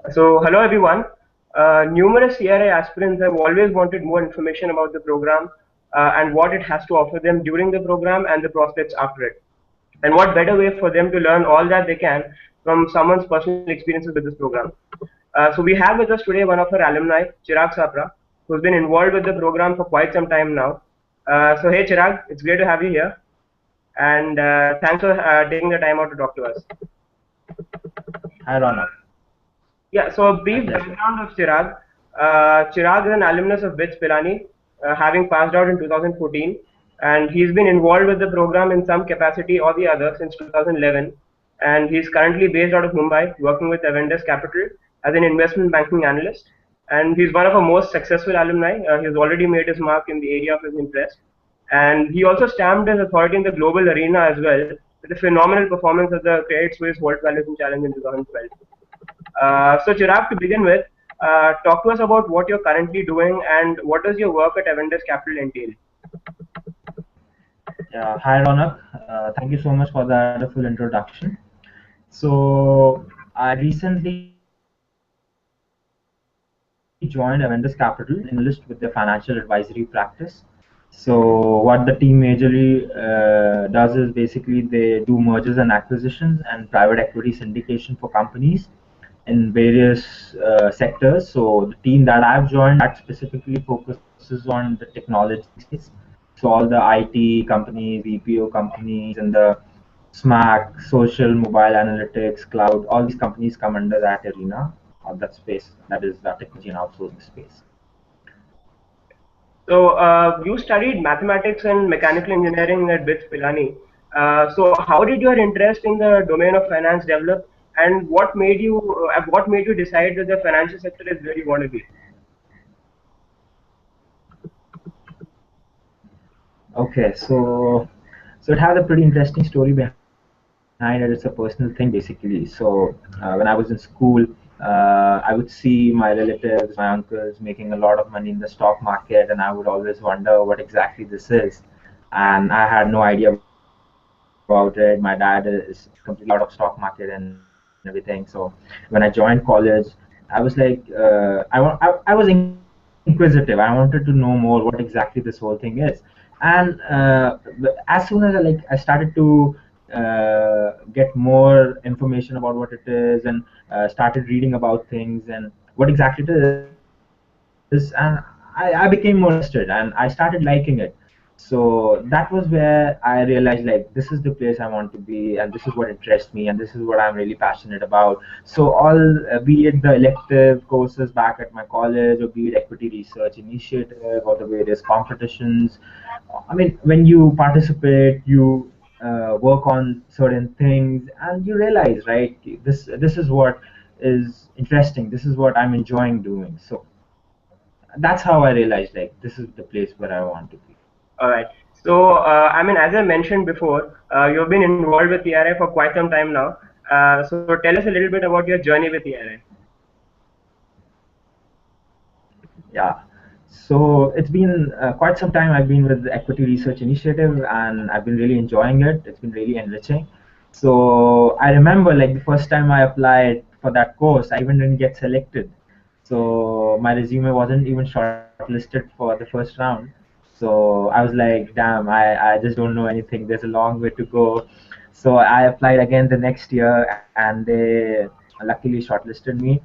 Hello everyone. Numerous CRA aspirants have always wanted more information about the program and what it has to offer them during the program and the prospects after it. And what better way for them to learn all that they can from someone's personal experiences with this program. So we have with us today one of our alumni, Chirag Sapra, who's been involved with the program for quite some time now. So hey Chirag, it's great to have you here, and thanks for taking the time out to talk to us. Hi, Ronak. Yeah, so a My brief pleasure. background of Chirag. Chirag is an alumnus of BITS Pilani, having passed out in 2014, and he's been involved with the program in some capacity or the other since 2011. And he's currently based out of Mumbai, working with Avendus Capital as an investment banking analyst. And he's one of our most successful alumni. He's already made his mark in the area of his interest. And he also stamped his authority in the global arena as well, with a phenomenal performance at the Credit Suisse World Valuation Challenge in 2012. So Chirag, to begin with, talk to us about what you're currently doing and what does your work at Avendus Capital entail? Hi, Ronak. Thank you so much for that wonderful introduction. So, I recently joined Avendus Capital in list with their financial advisory practice. So, what the team majorly does is basically they do mergers and acquisitions and private equity syndication for companies in various sectors. So, the team that I've joined that specifically focuses on the technology space. So all the IT companies, BPO companies, and the SMAC, social, mobile analytics, cloud, all these companies come under that arena or that space. That is the technology and outsourcing space. So you studied mathematics and mechanical engineering at BITS Pilani. So how did your interest in the domain of finance develop, and what made you decide that the financial sector is where you want to be? Okay, so it has a pretty interesting story behind it. It's a personal thing basically. So when I was in school, I would see my relatives, my uncles making a lot of money in the stock market, and I would always wonder what exactly this is. And I had no idea about it. My dad is completely out of stock market and everything. So when I joined college, I was like, I was inquisitive. I wanted to know more what exactly this whole thing is. And as soon as I started to get more information about what it is and started reading about things and what exactly it is, and I became more interested and I started liking it. So that was where I realized like this is the place I want to be and this is what interests me and this is what I'm really passionate about. So all be it the elective courses back at my college or be it equity research initiative or the various competitions, I mean when you participate you work on certain things and you realize right this is what is interesting, this is what I'm enjoying doing. So that's how I realized like this is the place where I want to be. All right. So, I mean, as I mentioned before, you've been involved with TRI for quite some time now. So, tell us a little bit about your journey with TRI. Yeah. So it's been quite some time I've been with the Equity Research Initiative and I've been really enjoying it. It's been really enriching. So I remember like the first time I applied for that course, I even didn't get selected. So my resume wasn't even shortlisted for the first round. So I was like, damn, I just don't know anything. There's a long way to go. So I applied again the next year and they luckily shortlisted me.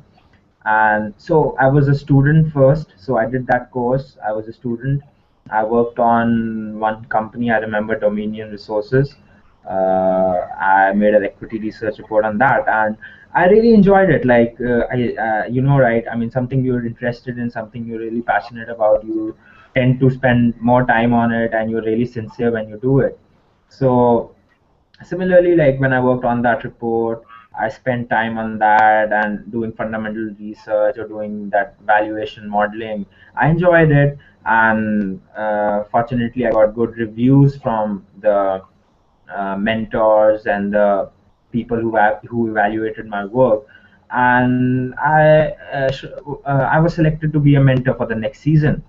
And so I was a student first, so I did that course. I was a student. I worked on one company, I remember Dominion Resources. I made an equity research report on that, and I really enjoyed it. Like you know, right? I mean, something you're interested in, something you're really passionate about, you tend to spend more time on it, and you're really sincere when you do it. So similarly, like when I worked on that report, I spent time on that and doing fundamental research or doing that valuation modeling. I enjoyed it, and fortunately I got good reviews from the mentors and the people who evaluated my work, and I was selected to be a mentor for the next season.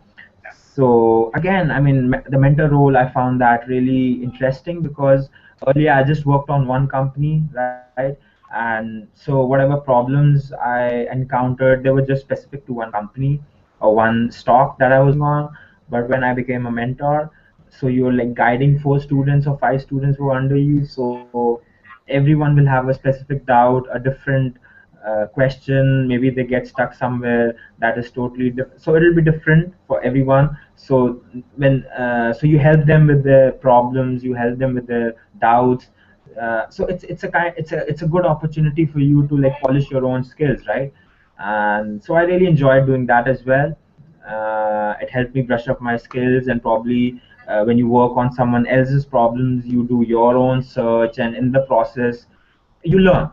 So again, I mean, the mentor role, I found that really interesting because earlier I just worked on one company, right? And so whatever problems I encountered, they were just specific to one company or one stock that I was on. But when I became a mentor, so you're like guiding 4 students or 5 students who are under you. So everyone will have a specific doubt, a different question. Maybe they get stuck somewhere that is totally different. So it'll be different for everyone. So so you help them with their problems, you help them with their doubts. So it's a good opportunity for you to like polish your own skills, right? And so I really enjoyed doing that as well. It helped me brush up my skills, and probably when you work on someone else's problems, you do your own search, and in the process you learn.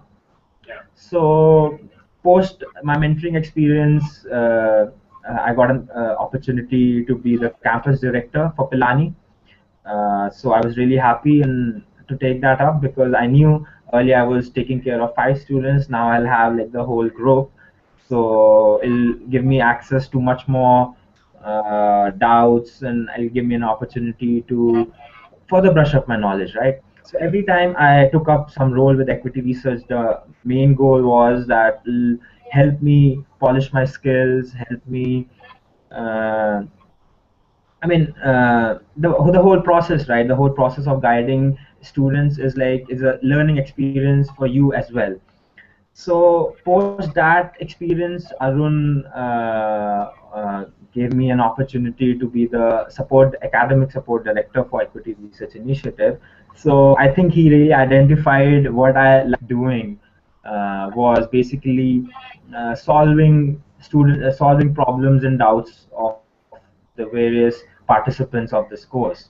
So post my mentoring experience, I got an opportunity to be the campus director for Pilani. So I was really happy and to take that up, because I knew earlier I was taking care of 5 students. Now I'll have like the whole group. So it'll give me access to much more doubts, and it'll give me an opportunity to further brush up my knowledge, right? So every time I took up some role with equity research, the main goal was that will help me polish my skills, help me uh, the whole process, right? The whole process of guiding students is a learning experience for you as well. So post that experience, Arun gave me an opportunity to be the academic support director for Equity Research Initiative. So I think he really identified what I like doing, was basically solving problems and doubts of the various participants of this course.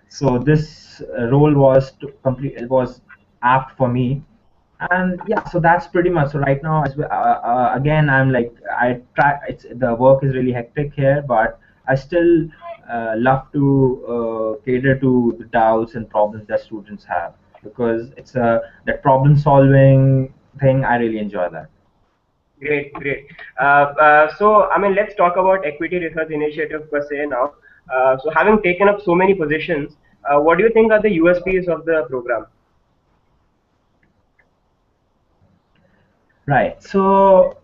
So this role was to complete, it was apt for me. And yeah, so that's pretty much. So right now as well, again, I'm like, I try, it's the work is really hectic here, but I still love to cater to the doubts and problems that students have, because it's a that problem solving thing, I really enjoy that. Great, great. So, I mean, let's talk about equity research initiative per se now. So, having taken up so many positions, what do you think are the USPs of the program? Right. So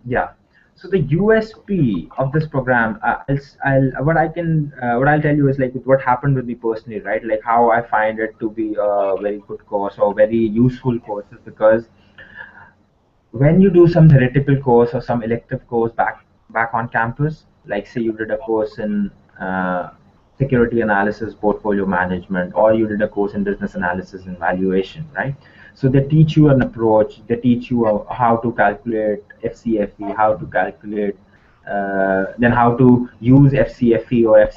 yeah. So the USP of this program, what I'll tell you is like what happened with me personally, right? Like how I find it to be a very good course or very useful course is because when you do some theoretical course or some elective course back on campus, like say you did a course in security analysis, portfolio management, or you did a course in business analysis and valuation, right? So they teach you an approach, they teach you how to calculate FCFE, how to calculate then how to use FCFE or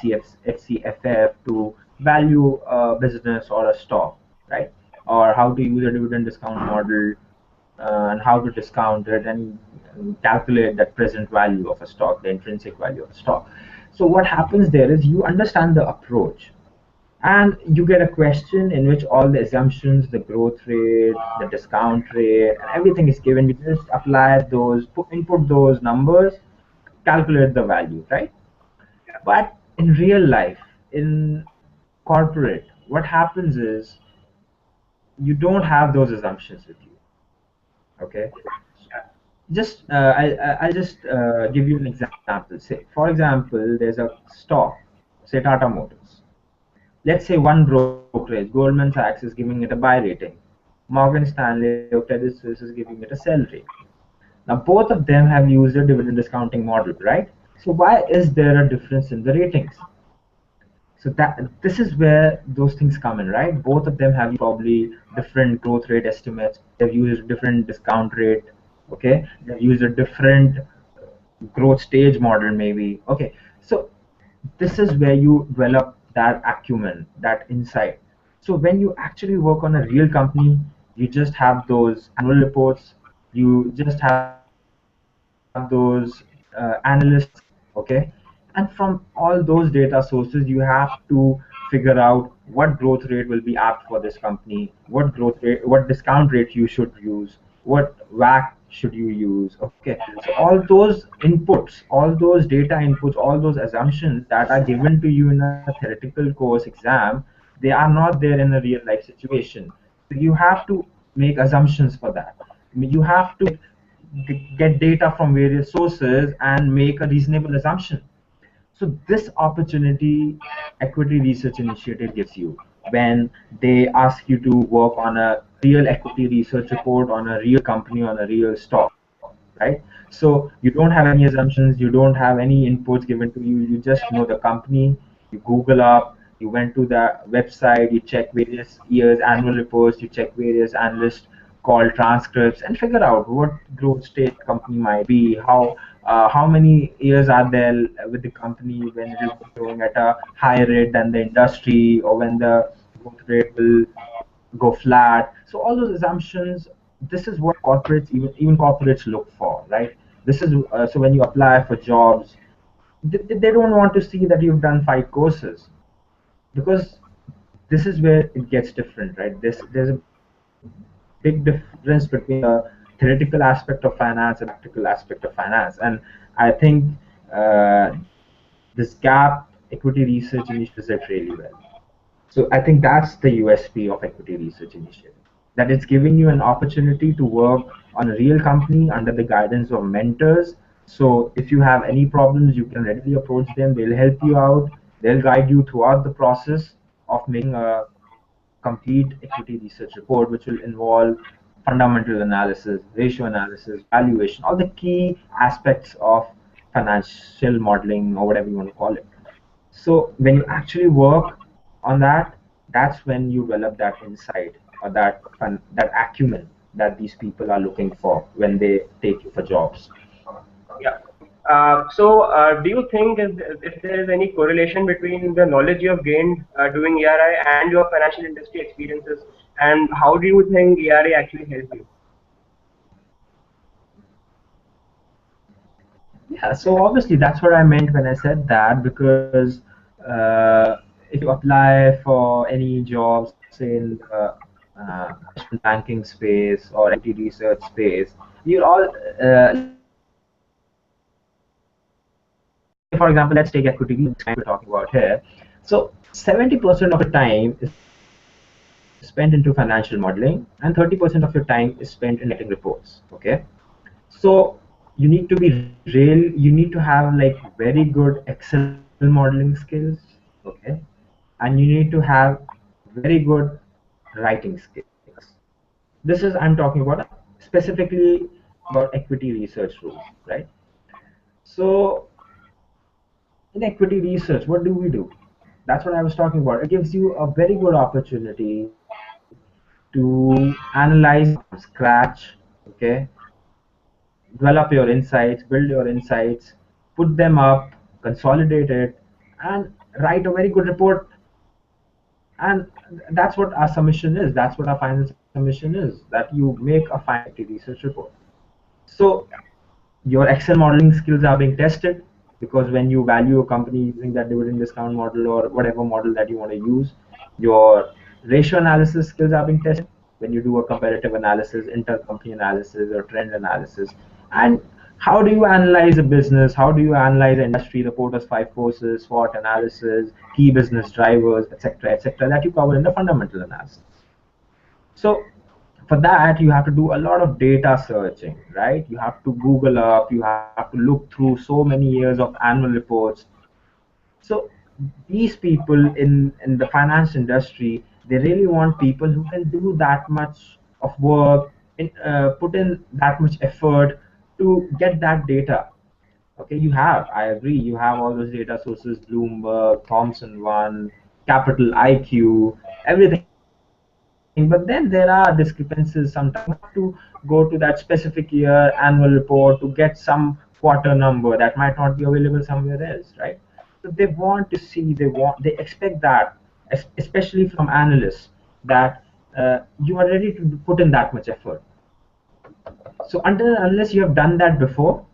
FCFF to value a business or a stock, right? Or how to use a dividend discount model, and how to discount it and calculate that present value of a stock, the intrinsic value of a stock. So what happens there is you understand the approach, and you get a question in which all the assumptions, the growth rate, the discount rate, and everything is given. You just apply those, input those numbers, calculate the value, right? But in real life, in corporate, what happens is you don't have those assumptions with you. Okay, just I'll just give you an example. Say, for example, there's a stock, say Tata Motors. Let's say one brokerage, Goldman Sachs, is giving it a buy rating. Morgan Stanley or Credit Suisse is giving it a sell rating. Now, both of them have used a dividend discounting model, right? So why is there a difference in the ratings? So that this is where those things come in, right? Both of them have probably different growth rate estimates. They've used different discount rate. Okay, they've used a different growth stage model, maybe. Okay, so this is where you develop that acumen, that insight. So when you actually work on a real company, you just have those annual reports, you just have those analysts, okay? And from all those data sources, you have to figure out what growth rate will be apt for this company, what growth rate, what discount rate you should use, what WAC should you use, okay? So all those inputs, all those data inputs, all those assumptions that are given to you in a theoretical course exam, They are not there in a real life situation. So you have to make assumptions for that. I mean, you have to get data from various sources and make a reasonable assumption. So this opportunity Equity Research Initiative gives you when they ask you to work on a real equity research report on a real company, on a real stock, right? So you don't have any assumptions, you don't have any inputs given to you. You just know the company. You Google up, you went to the website, you check various years annual reports, you check various analyst call transcripts, and figure out what growth stage company might be, how many years are there with the company when it will be growing at a higher rate than the industry, or when the growth rate will go flat. So all those assumptions, this is what corporates, even corporates look for, right? This is so when you apply for jobs, they don't want to see that you've done 5 courses, because this is where it gets different, right? There's a big difference between the theoretical aspect of finance and practical aspect of finance. And I think uh, this gap Equity Research Initiative does it really well. So I think that's the USP of Equity Research Initiative, that it's giving you an opportunity to work on a real company under the guidance of mentors. So if you have any problems, you can readily approach them. They'll help you out. They'll guide you throughout the process of making a complete equity research report, which will involve fundamental analysis, ratio analysis, valuation, all the key aspects of financial modeling, or whatever you want to call it. So when you actually work on that, that's when you develop that insight, or that acumen that these people are looking for when they take you for jobs. Yeah. Do you think if there is any correlation between the knowledge you have gained doing ERI and your financial industry experiences, and how do you think ERI actually helped you? Yeah, so obviously that's what I meant when I said that, because if you apply for any jobs, say in the banking space or equity research space, you're all, let's say for example, let's take equity research, which is the kind we're talking about here. So 70% of your time is spent into financial modeling, and 30% of your time is spent in writing reports. Okay, so you need to be real, you need to have like very good Excel modeling skills. Okay, and you need to have very good writing skills. This is, I'm talking about specifically about equity research rules, right? So in equity research, what do we do? That's what I was talking about. It gives you a very good opportunity to analyze from scratch. Okay, develop your insights, build your insights, put them up, consolidate it, and write a very good report. And that's what our submission is. That's what our final submission is, that you make a final equity research report. So your Excel modeling skills are being tested, because when you value a company using that dividend discount model or whatever model that you want to use, your ratio analysis skills are being tested when you do a comparative analysis, intercompany analysis, or trend analysis. And how do you analyze a business? How do you analyze an industry? The Porter's five forces, SWOT analysis, key business drivers, etc., that you cover in the fundamental analysis. So for that, you have to do a lot of data searching, right? You have to Google up, you have to look through so many years of annual reports. So these people in the finance industry, they really want people who can do that much of work, put in that much effort to get that data. Okay, I agree, you have all those data sources, Bloomberg, Thomson One, Capital IQ, everything. But then there are discrepancies sometimes. You have to go to that specific year annual report to get some quarter number that might not be available somewhere else, right? So they want to see, they expect that, especially from analysts, that you are ready to put in that much effort. So unless you have done that before,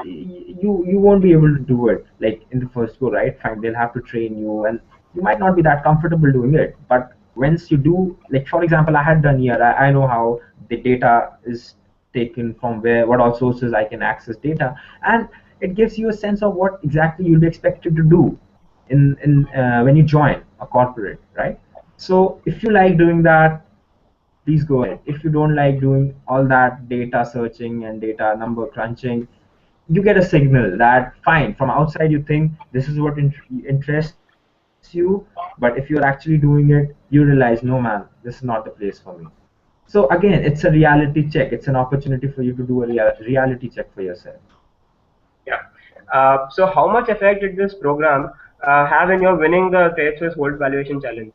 you won't be able to do it like in the first go, right? Fine, they'll have to train you, and you might not be that comfortable doing it. But once you do, like for example, I had done here, I know how the data is taken from where, what all sources I can access data, and it gives you a sense of what exactly you'll be expected to do in when you join. a corporate, right? So if you like doing that, please go ahead. If you don't like doing all that data searching and data number crunching, you get a signal that fine, from outside you think this is what interests you, but if you're actually doing it, you realize, no man, this is not the place for me. So again, it's a reality check. It's an opportunity for you to do a reality check for yourself. Yeah. So how much effect did this program have in your winning the Credit Suisse World Valuation Challenge?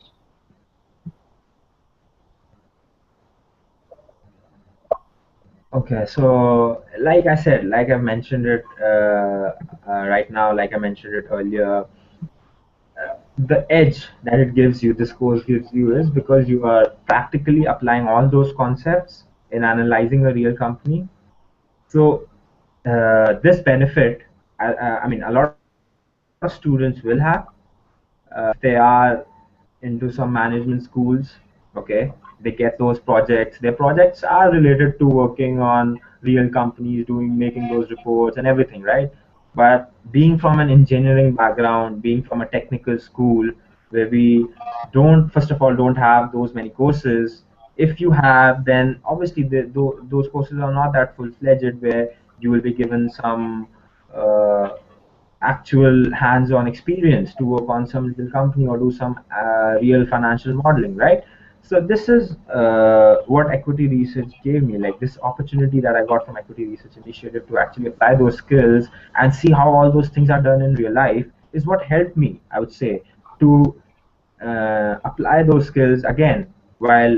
Okay, so like I said, like I mentioned it right now, like I mentioned it earlier, the edge that it gives you, this course gives you, is because you are practically applying all those concepts in analyzing a real company. So this benefit, I mean, a lot of students will have, if they are into some management schools. Okay, they get those projects. Their projects are related to working on real companies, doing, making those reports and everything, right? But being from an engineering background, being from a technical school where we don't, first of all, don't have those many courses. If you have, then obviously those courses are not that full-fledged, where you will be given some actual hands-on experience to work on some little company or do some real financial modeling, right? So this is what equity research gave me, like this opportunity that I got from equity research initiative to actually apply those skills and see how all those things are done in real life, is what helped me, I would say, to apply those skills again while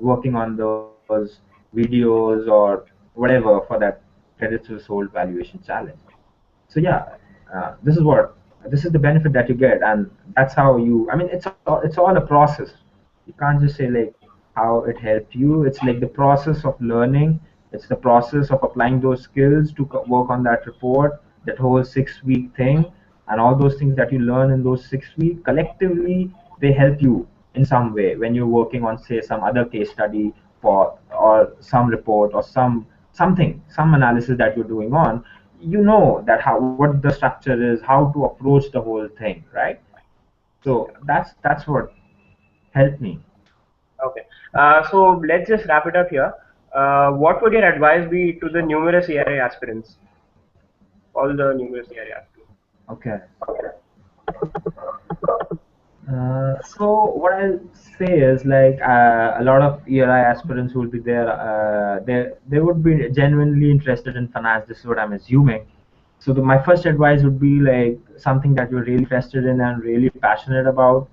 working on those videos or whatever for that credit threshold valuation challenge. So yeah, this is the benefit that you get, and that's how you, I mean, it's all a process. You can't just say like how it helped you. It's like the process of learning. It's the process of applying those skills to work on that report, that whole 6 week thing, and all those things that you learn in those 6 weeks collectively, they help you in some way when you're working on, say, some other case study for, or some report, or some analysis that you're doing on. You know that how, what the structure is, how to approach the whole thing, right? So that's what helped me. Okay. So let's just wrap it up here. What would your advice be to the numerous ERA aspirants? All the numerous ERA aspirants. Okay. So what I'll say is, like, a lot of ERI aspirants who will be there. They would be genuinely interested in finance. This is what I'm assuming. So my first advice would be like something that you're really interested in and really passionate about.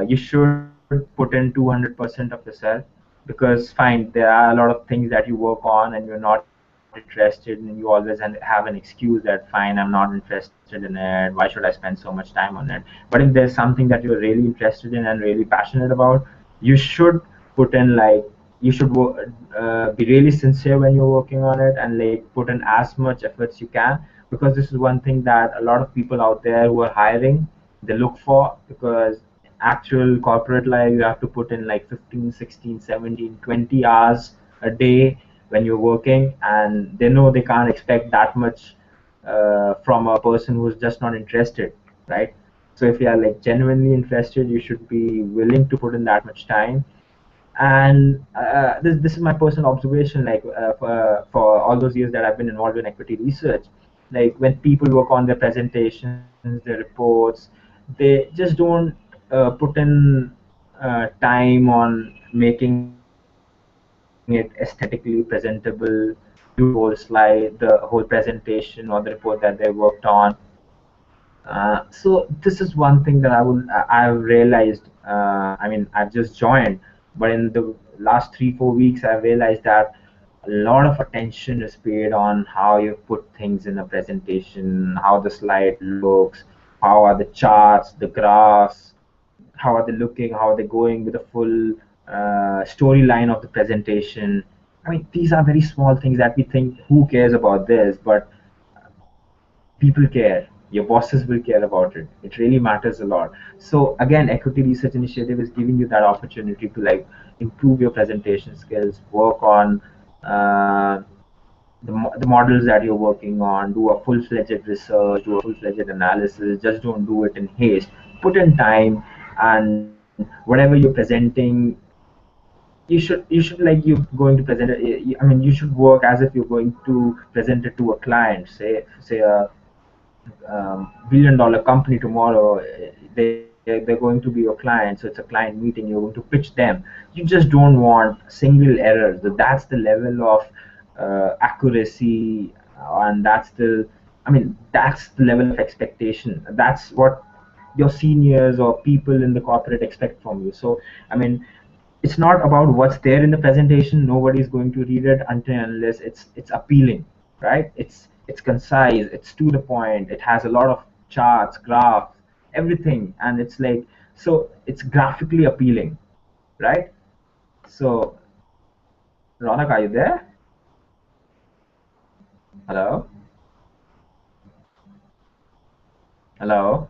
You should put in 200% of yourself, because fine, there are a lot of things that you work on and you're not interested, and you always have an excuse that fine, I'm not interested in it. Why should I spend so much time on it? But if there's something that you're really interested in and really passionate about, you should put in like, you should be really sincere when you're working on it, and like put in as much efforts you can, because this is one thing that a lot of people out there who are hiring, they look for. Because actual corporate life, you have to put in like 15, 16, 17, 20 hours a day when you're working, and they know they can't expect that much from a person who's just not interested, right? So if you are like genuinely interested, you should be willing to put in that much time. And this is my personal observation, like for all those years that I've been involved in equity research. Like when people work on their presentations, their reports, they just don't put in time on making it aesthetically presentable, to review the whole slide, the whole presentation or the report that they worked on. So this is one thing that I've realized. I mean, I've just joined, but in the last 3 4 weeks, I've realized that a lot of attention is paid on how you put things in a presentation, how the slide looks, how are the charts, the graphs, how are they looking, how are they going with the full storyline of the presentation. I mean, these are very small things that we think, who cares about this? But people care. Your bosses will care about it. It really matters a lot. So again, equity research initiative is giving you that opportunity to like improve your presentation skills, work on uh, the models that you're working on, do a full-fledged research, do a full-fledged analysis. Just don't do it in haste. put in time, and whatever you're presenting, you should like you're going to present it. I mean, you should work as if you're going to present it to a client, say a billion-dollar company tomorrow. They're going to be your client, so it's a client meeting. You're going to pitch them. You just don't want single errors. That's the level of accuracy, and that's the level of expectation. That's what your seniors or people in the corporate expect from you. So I mean, it's not about what's there in the presentation. Nobody's going to read it until and unless it's appealing, right? It's concise, it's to the point, it has a lot of charts, graphs, everything, and it's like, so it's graphically appealing, right? So Ronak, are you there? Hello? Hello?